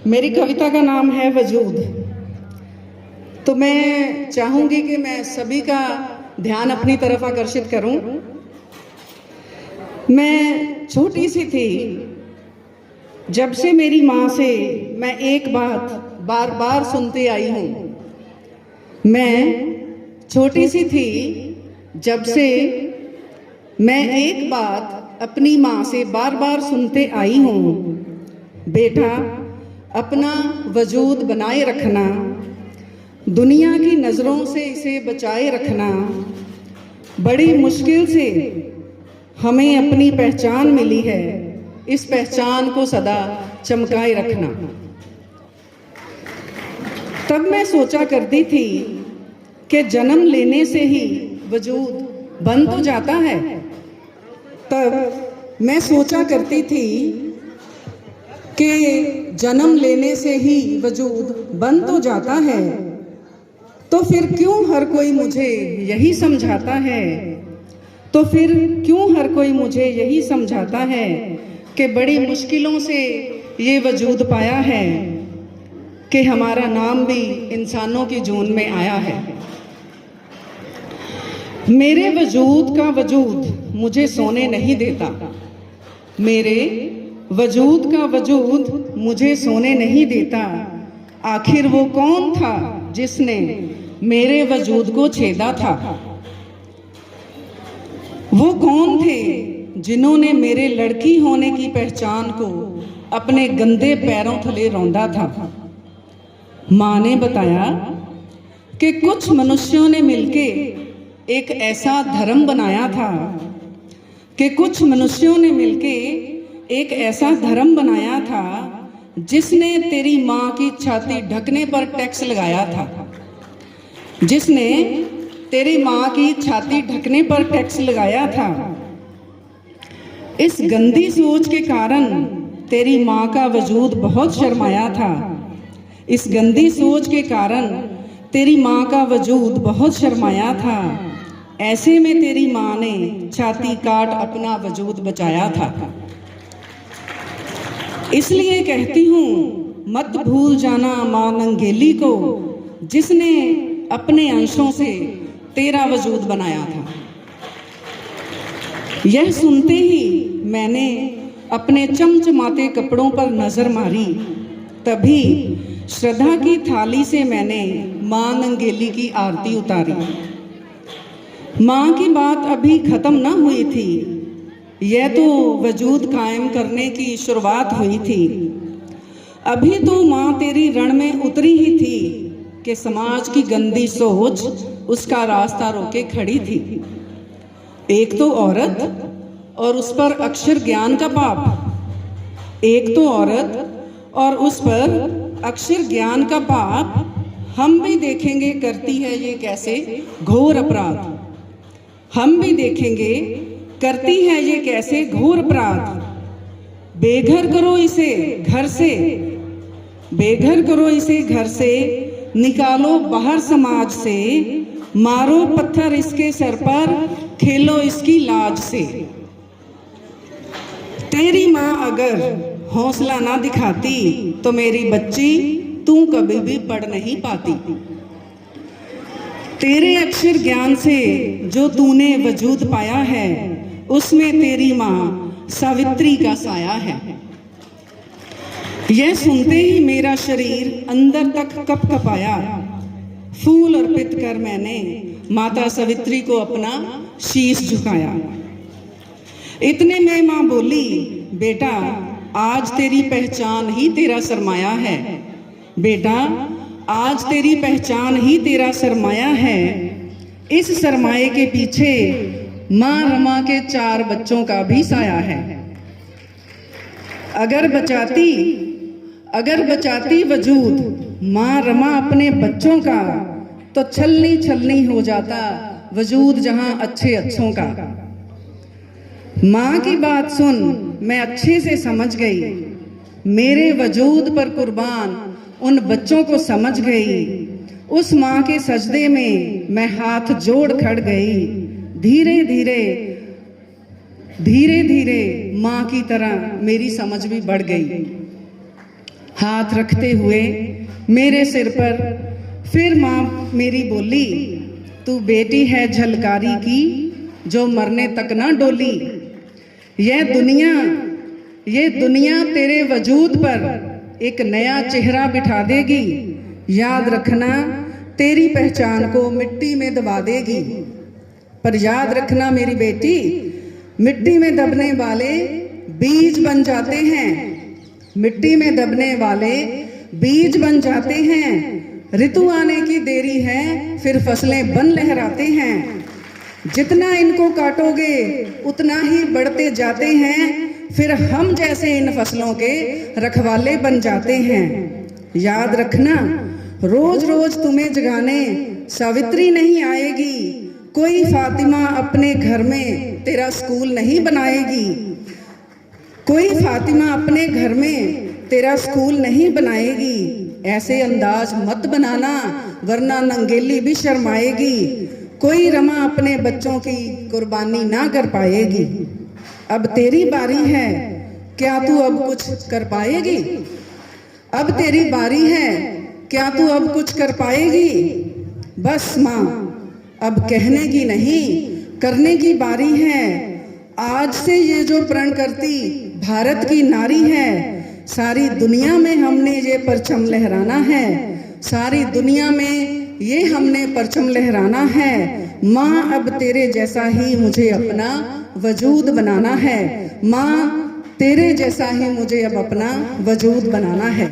मेरी कविता का नाम है वजूद। तो मैं चाहूंगी कि मैं सभी का ध्यान अपनी तरफ आकर्षित करूं। मैं छोटी सी थी जब से मेरी माँ से मैं एक बात बार बार सुनती आई हूँ। मैं छोटी सी थी जब से मैं एक बात अपनी माँ से बार बार सुनते आई हूँ, बेटा अपना वजूद बनाए रखना, दुनिया की नज़रों से इसे बचाए रखना। बड़ी मुश्किल से हमें अपनी पहचान मिली है, इस पहचान को सदा चमकाए रखना। तब मैं सोचा करती थी कि जन्म लेने से ही वजूद बन तो जाता है। तब मैं सोचा करती थी कि जन्म लेने से ही वजूद बन तो जाता है, तो फिर क्यों हर कोई मुझे यही समझाता है, तो फिर क्यों हर कोई मुझे यही समझाता है कि बड़ी मुश्किलों से ये वजूद पाया है, कि हमारा नाम भी इंसानों की जून में आया है। मेरे वजूद का वजूद मुझे सोने नहीं देता, मेरे वजूद का वजूद मुझे सोने नहीं देता। आखिर वो कौन था जिसने मेरे वजूद को छेदा था? वो कौन थे जिन्होंने मेरे लड़की होने की पहचान को अपने गंदे पैरों थले रौंदा था? माँ ने बताया कि कुछ मनुष्यों ने मिलके एक ऐसा धर्म बनाया था, कि कुछ मनुष्यों ने मिलके एक ऐसा धर्म बनाया था जिसने तेरी माँ की छाती ढकने पर टैक्स लगाया था, जिसने तेरी माँ की छाती ढकने पर टैक्स लगाया था। इस गंदी सोच के कारण तेरी माँ का वजूद बहुत शर्माया था। इस गंदी सोच के कारण तेरी माँ का वजूद बहुत शर्माया था। ऐसे में तेरी माँ ने छाती काट अपना वजूद बचाया था। इसलिए कहती हूँ मत भूल जाना माँ नंगेली को, जिसने अपने अंशों से तेरा वजूद बनाया था। यह सुनते ही मैंने अपने चमचमाते कपड़ों पर नजर मारी, तभी श्रद्धा की थाली से मैंने माँ नंगेली की आरती उतारी। माँ की बात अभी खत्म ना हुई थी, यह तो वजूद कायम करने की शुरुआत हुई थी। अभी तो माँ तेरी रण में उतरी ही थी कि समाज की गंदी सोच उसका रास्ता रोके खड़ी थी। एक तो औरत और उस पर अक्षर ज्ञान का पाप, एक तो औरत और उस पर अक्षर ज्ञान का पाप। हम भी देखेंगे करती है ये कैसे घोर अपराध, हम भी देखेंगे करती है ये कैसे घोर अपराध। बेघर करो इसे घर से, बेघर करो इसे घर से, निकालो बाहर समाज से, मारो पत्थर इसके सर पर, खेलो इसकी लाज से। तेरी माँ अगर हौसला ना दिखाती तो मेरी बच्ची तू कभी भी पढ़ नहीं पाती। तेरे अक्षर ज्ञान से जो तूने वजूद पाया है, उसमें तेरी माँ सावित्री का साया है। यह सुनते ही मेरा शरीर अंदर तक कपकपाया। फूल अर्पित कर मैंने माता सावित्री को अपना शीश झुकाया। इतने में माँ बोली, बेटा आज तेरी पहचान ही तेरा सरमाया है, बेटा आज तेरी पहचान ही तेरा सरमाया है। इस सरमाए के पीछे माँ रमा के 4 बच्चों का भी साया है। अगर बचाती वजूद माँ रमा अपने बच्चों का, तो छलनी छलनी हो जाता वजूद जहां अच्छे अच्छों का। माँ की बात सुन मैं अच्छे से समझ गई, मेरे वजूद पर कुर्बान उन बच्चों को समझ गई। उस माँ के सजदे में मैं हाथ जोड़ खड़ गई। धीरे धीरे धीरे धीरे माँ की तरह मेरी समझ भी बढ़ गई। हाथ रखते हुए मेरे सिर पर फिर माँ मेरी बोली, तू बेटी है झलकारी की जो मरने तक ना डोली। ये दुनिया तेरे वजूद पर एक नया चेहरा बिठा देगी। याद रखना तेरी पहचान को मिट्टी में दबा देगी। पर याद रखना मेरी बेटी, मिट्टी में दबने वाले बीज बन जाते हैं। मिट्टी में दबने वाले बीज बन जाते हैं। ऋतु आने की देरी है, फिर फसलें बन लहराते हैं। जितना इनको काटोगे उतना ही बढ़ते जाते हैं। फिर हम जैसे इन फसलों के रखवाले बन जाते हैं। याद रखना रोज रोज तुम्हें जगाने सावित्री नहीं आएगी। कोई फातिमा अपने घर में तेरा स्कूल नहीं बनाएगी। कोई फातिमा अपने घर में तेरा स्कूल नहीं बनाएगी। ऐसे अंदाज मत बनाना वरना नंगेली भी शर्माएगी। कोई रमा अपने बच्चों की कुर्बानी ना कर पाएगी। अब तेरी बारी है, क्या तू अब कुछ कर पाएगी? अब तेरी बारी है, क्या तू अब कुछ कर पाएगी? बस माँ, अब कहने की नहीं करने की बारी है। आज से ये जो प्रण करती भारत की नारी है, सारी दुनिया में हमने ये परचम लहराना है। सारी दुनिया में ये हमने परचम लहराना है। माँ, अब तेरे जैसा ही मुझे अपना वजूद बनाना है। माँ, तेरे जैसा ही मुझे अब अपना वजूद बनाना है।